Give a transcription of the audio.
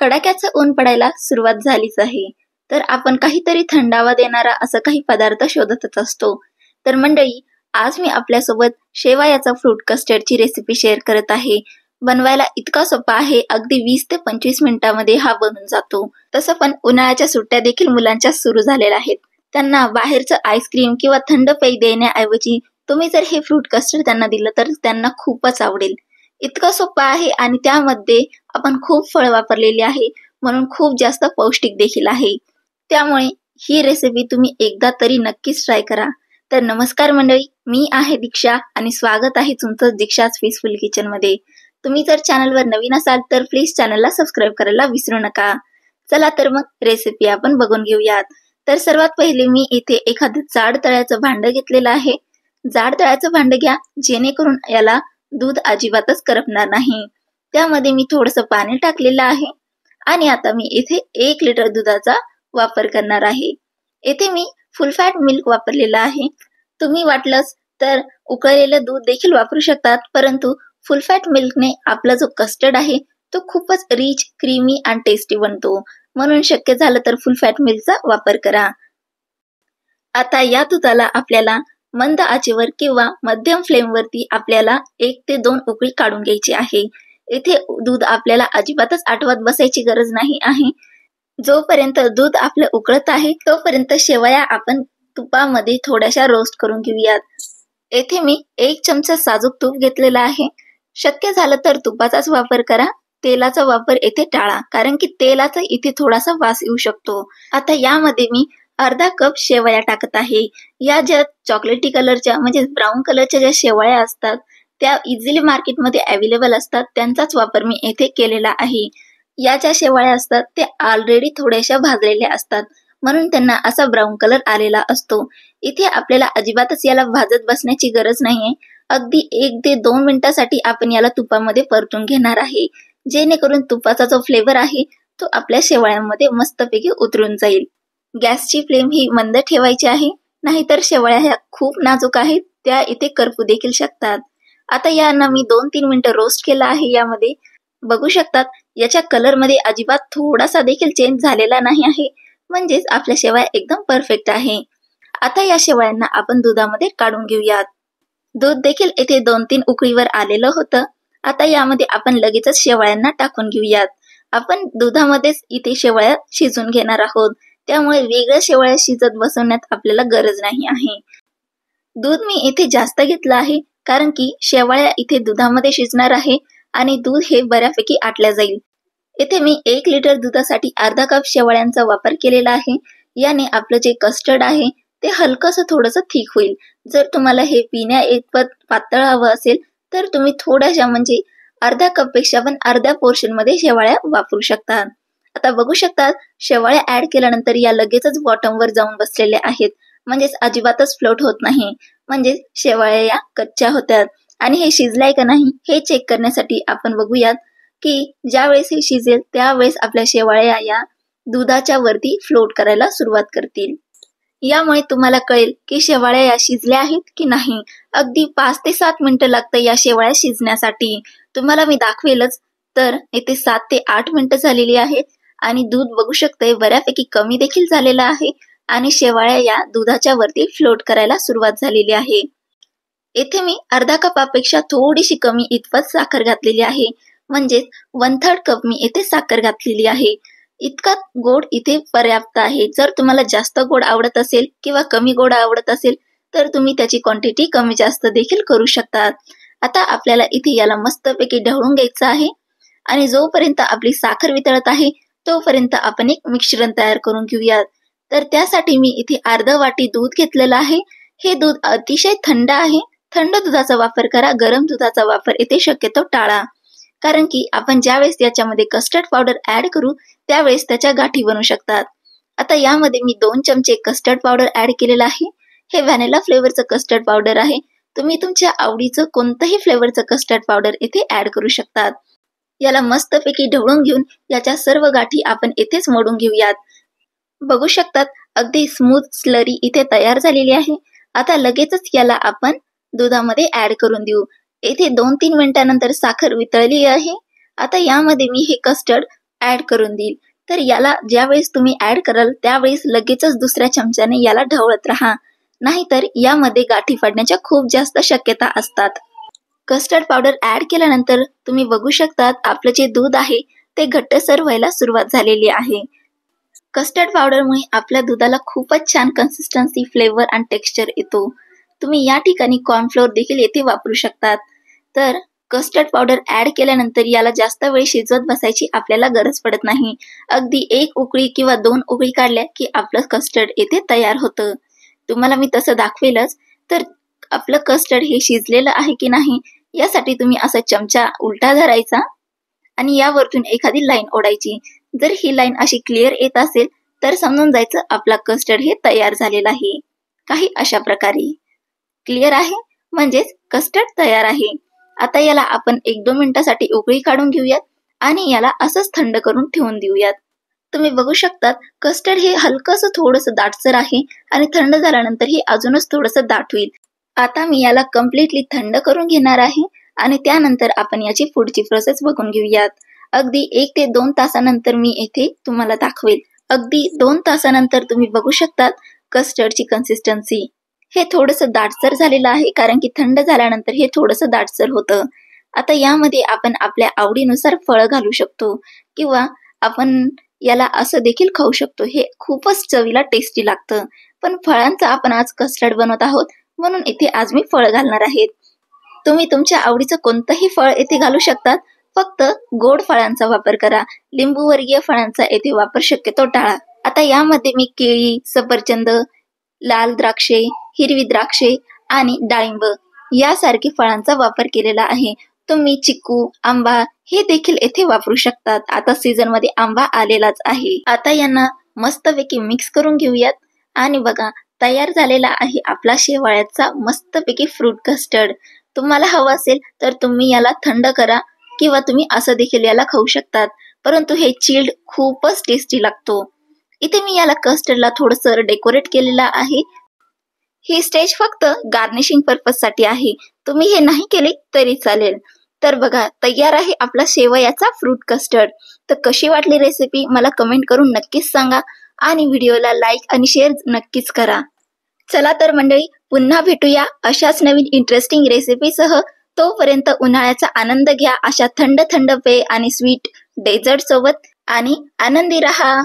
कडाक्याचं ऊन पडायला सुरुवात झालीच आहे. तर आपण काहीतरी थंडावा देणारा असं काही पदार्थ शोधतच असतो. तर मंडळी, आज मी आपल्यासोबत शेवयाचा फ्रूट कस्टर्डची रेसिपी शेअर करत आहे. बनवायला इतका सोपा आहे, अगदी 20 ते 25 मिनिटांमध्ये हा बनून जातो. तसं पण उन्हाळ्याच्या सुट्ट्या देखील मुलांच्या सुरू झालेल्या आहेत. त्यांना बाहेरचं आईस्क्रीम किंवा थंड पेय देण्याऐवजी तुम्ही जर हे फ्रूट कस्टर्ड त्यांना दिलं तर त्यांना खूपच आवडेल. इतकं सोपं आहे आणि त्यामध्ये आपण खूप फळ वापरलेली आहे, म्हणून खूप जास्त पौष्टिक देखील आहे. त्यामुळे ही रेसिपी तुम्ही एकदा तरी नक्कीच ट्राय करा. तर नमस्कार मंडळी, मी आहे दीक्षा आणि स्वागत आहे तुमचं दीक्षाज पीसफुल किचन मध्ये. तुम्ही जर चॅनलवर नवीन असाल तर प्लीज चॅनलला सबस्क्राईब करायला विसरू नका. चला तर मग रेसिपी आपण बघून घेऊयात. तर सर्वात पहिले मी इथे एखादं जाड तळ्याचं भांड घेतलेलं आहे. जाड तळ्याचं भांड घ्या, जेणेकरून याला दूध अजिबातच करपणार नाही. त्यामध्ये मी थोडंसं पाणी टाकलेलं आहे आणि आता मी इथे 1 लिटर दुधाचा वापर करणार आहे. इथे मी फुल फॅट मिल्क वापरलेलं आहे. तुम्ही वाटलंच तर उकळलेलं दूध देखील वापरू शकतात, परंतु फुल फॅट मिल्कने आपला जो कस्टर्ड आहे तो खूपच रिच, क्रीमी आणि टेस्टी बनतो. म्हणून शक्य झालं तर फुल फॅट मिल्कचा वापर करा. आता या दुधाला आपल्याला मंद आचेवर किंवा मध्यम फ्लेम वरती आपल्याला 1 ते 2 उकळी काढून घ्यायची आहे. इथे दूध आपल्याला अजिबातच आटवत बसायची गरज नाही आहे. जोपर्यंत दूध आपलं उकळत आहे तोपर्यंत शेवया आपण तुपामध्ये थोड्याशा रोस्ट करून घेऊयात. येथे मी 1 चमचा साजूक तूप घेतलेला आहे. शक्य झालं तर तुपाचाच वापर करा, तेलाचा वापर येथे टाळा, कारण की तेलाचा इथे थोडासा वास येऊ शकतो. आता यामध्ये मी अर्धा कप शेवया टाकत आहे. या ज्या चॉकलेटी कलरच्या म्हणजे ब्राऊन कलरच्या ज्या शेवया असतात त्या इझिली मार्केटमध्ये अवेलेबल असतात, त्यांचाच वापर मी येथे केलेला आहे. या ज्या शेवया असतात त्या ऑलरेडी थोड्याशा भाजलेल्या असतात, म्हणून त्यांना असा ब्राऊन कलर आलेला असतो. इथे आपल्याला अजिबातच याला भाजत बसण्याची गरज नाहीये. अगदी 1 ते 2 मिनिटासाठी आपण याला तुपामध्ये परतून घेणार आहे, जेणेकरून तुपाचा जो फ्लेवर आहे तो आपल्या शेवयांमध्ये मस्तपैकी उतरून जाईल. गॅसची फ्लेम ही मंद ठेवायची आहे, नाहीतर शेवया ह्या खूप नाजूक आहेत, त्या इथे करपू देखील शकतात. आता यांना मी 2-3 मिनिटं रोस्ट केला आहे. यामध्ये बघू शकतात याच्या कलर मध्ये अजिबात थोडासा देखील चेंज झालेला नाही आहे, म्हणजेच आपल्या शेवया एकदम परफेक्ट आहे. आता या शेवयांना आपण दुधामध्ये काढून घेऊयात. दूध देखील येथे 2-3 उकळीवर आलेलं होतं. आता यामध्ये आपण लगेचच शेवयांना टाकून घेऊयात. आपण दुधामध्येच इथे शेवया शिजून घेणार आहोत, त्यामुळे वेगळ्या शेवया शिजत बसवण्यात आपल्याला गरज नाही आहे. दूध मी इथे जास्त घेतलं आहे, कारण की शेवया इथे दुधामध्ये शिजणार आहे आणि दूध हे बऱ्यापैकी आटल्या जाईल. इथे मी 1 लिटर दुधासाठी अर्धा कप शेवयांचा वापर केलेला आहे. याने आपलं जे कस्टर्ड आहे ते हलकंसं थोडंसं थिक होईल. जर तुम्हाला हे पिण्या इतपत पातळ हवं असेल तर तुम्ही थोड्याशा म्हणजे अर्ध्या कप पेक्षा पण अर्ध्या पोर्शन मध्ये शेवया वापरू शकता. आता बघू शकतात शेवया ऍड केल्यानंतर या लगेचच बॉटम वर जाऊन बसलेल्या आहेत, म्हणजेच अजिबातच फ्लोट होत नाही, म्हणजे शेवया या कच्च्या होत्यात. आणि हे शिजलाय का नाही हे चेक करण्यासाठी आपण बघूयात की ज्या वेळेस हे शिजेल त्यावेळेस आपल्या शेवया या दुधाच्या वरती फ्लोट करायला सुरुवात करतील. यामुळे तुम्हाला कळेल की शेवया या शिजल्या आहेत की नाही. अगदी 5 ते 7 मिनिटं लागतं या शेवया शिजण्यासाठी. तुम्हाला मी दाखवेलच. तर इथे 7 ते 8 मिनिटं झालेली आहेत आणि दूध बघू शकते बऱ्यापैकी कमी देखील झालेलं आहे आणि शेवया या दुधाच्या वरती फ्लोट करायला सुरुवात झालेली आहे. येथे मी अर्धा कपापेक्षा थोडीशी कमी इतपत साखर घातलेली आहे, म्हणजे 1/3 कप मी येथे साखर घातलेली आहे. इतका गोड इथे पर्याप्त आहे. जर तुम्हाला जास्त गोड आवडत असेल किंवा कमी गोड आवडत असेल तर तुम्ही त्याची क्वांटिटी कमी जास्त देखील करू शकतात. आता आपल्याला इथे याला मस्तपैकी ढवळून घ्यायचं आहे आणि जोपर्यंत आपली साखर वितळत आहे तोपर्यंत आपण एक मिश्रण तयार करून घेऊयात. तर त्यासाठी मी इथे अर्धा वाटी दूध घेतलेलं आहे. हे दूध अतिशय थंड आहे. थंड दुधाचा वापर करा, गरम दुधाचा वापर इथे शक्यतो टाळा, कारण की आपण ज्यावेळेस याच्यामध्ये कस्टर्ड पावडर ऍड करू त्यावेळेस त्याच्या गाठी बनू शकतात. आता यामध्ये मी 2 चमचे कस्टर्ड पावडर ऍड केलेलं आहे. हे व्हॅनिला फ्लेवरचं कस्टर्ड पावडर आहे. तुम्ही तुमच्या आवडीचं कोणतंही फ्लेवरचं कस्टर्ड पावडर इथे ऍड करू शकतात. याला मस्तपैकी ढवळून घेऊन याच्या सर्व गाठी आपण इथेच मोडून घेऊयात. बघू शकतात अगदी स्मूथ स्लरी इथे तयार झालेली आहे. आता लगेचच याला आपण दुधामध्ये ऍड करून देऊ. येथे 2-3 मिनिटांनंतर साखर वितळली आहे. आता यामध्ये मी हे कस्टर्ड 2 ते 3 मिनिटांसाठी ढवळून घेणार आहे. ऍड करून देईल. तर याला ज्यावेळेस तुम्ही ऍड कराल त्यावेळेस लगेचच दुसऱ्या चमच्याने याला ढवळत राहा, नाहीतर यामध्ये गाठी पडण्याच्या खूप जास्त शक्यता असतात. कस्टर्ड पावडर ऍड केल्यानंतर तुम्ही बघू शकतात आपलं जे दूध आहे ते घट्टसर व्हायला सुरुवात झालेली आहे. कस्टर्ड पावडरमुळे आपल्या दुधाला खूपच छान कन्सिस्टन्सी, फ्लेवर आणि टेक्स्चर येतो. तुम्ही या ठिकाणी कॉर्नफ्लोअर देखील येथे वापरू शकतात. तर कस्टर्ड पावडर ऍड केल्यानंतर याला जास्त वेळ शिजवत बसायची आपल्याला गरज पडत नाही. अगदी 1 उकळी किंवा 2 उकळी काढल्या की आपलं कस्टर्ड येथे तयार होतं. तुम्हाला मी तसं दाखवेलच. तर आपलं कस्टर्ड हे शिजलेलं आहे की नाही यासाठी तुम्ही असा चमचा उलटा धरायचा आणि यावरतून एखादी लाईन ओढायची. जर ही लाईन अशी क्लिअर येत असेल तर समजून जायचं आपला कस्टर्ड हे तयार झालेला आहे. काही अशा प्रकारे क्लिअर आहे म्हणजेच कस्टर्ड तयार आहे. आता याला आपण 1-2 मिनिटासाठी उकळी काढून घेऊयात आणि याला असंच थंड करून ठेवून देऊयात. तुम्ही बघू शकतात कस्टर्ड हे हलकंसं थोडंसं दाटसर आहे आणि थंड झाल्यानंतर हे अजूनच थोडंसं दाट होईल. आता मी याला कम्प्लिटली थंड करून घेणार आहे आणि त्यानंतर आपण याची पुढची प्रोसेस बघून घेऊयात. अगदी 1 ते 2 तासानंतर मी येथे तुम्हाला दाखवेल. अगदी 2 तासानंतर तुम्ही बघू शकतात कस्टर्डची कन्सिस्टन्सी हे थोडंसं दाटसर झालेलं आहे, कारण की थंड झाल्यानंतर हे थोडंसं दाटसर होतं. आता यामध्ये आपण आपल्या आवडीनुसार फळं घालू शकतो किंवा आपण याला असं देखील खाऊ शकतो. हे खूपच चवीला टेस्टी लागतं. पण फळांचा आपण आज कस्टर्ड बनवत आहोत म्हणून इथे आज मी फळ घालणार आहेत. तुम्ही तुमच्या आवडीचं कोणतंही फळ येथे घालू शकतात. फक्त गोड फळांचा वापर करा. लिंबूवर्गीय फळांचा येथे वापर शक्यतो टाळा. आता यामध्ये मी केळी, सफरचंद, लाल द्राक्षे, हिरवी द्राक्षे आणि डाळिंब यासारखी फळांचा वापर केलेला आहे. तुम्ही चिकू, आंबा हे देखील येथे वापरू शकतात. आता सीझन मध्ये आंबा आलेलाच आहे. आता यांना मस्तपैकी मिक्स करून घेऊयात आणि बघा तयार झालेला आहे आपला शेवाळ्याचा मस्तपैकी फ्रूट कस्टर्ड. तुम्हाला हवं असेल तर तुम्ही याला थंड करा किंवा तुम्ही असं देखील याला खाऊ शकतात. परंतु हे चिल्ड खूपच टेस्टी लागतो. इथे मी याला कस्टर्डला थोडंसं डेकोरेट केलेलं आहे. ही स्टेज फक्त गार्निशिंग पर्पज साठी आहे. तुम्ही हे नाही केले तरी चालेल. तर बघा तयार आहे आपला शेवयाचा फ्रूट कस्टर्ड. तर कशी वाटली रेसिपी मला कमेंट करून नक्कीच सांगा आणि व्हिडिओला लाईक आणि शेअर नक्कीच करा. चला तर मंडळी पुन्हा भेटूया अशाच नवीन इंटरेस्टिंग रेसिपीसह. तोपर्यंत उन्हाळ्याचा आनंद घ्या अशा थंड थंड पेय आणि स्वीट डेझर्ट सोबत आणि आनंदी रहा.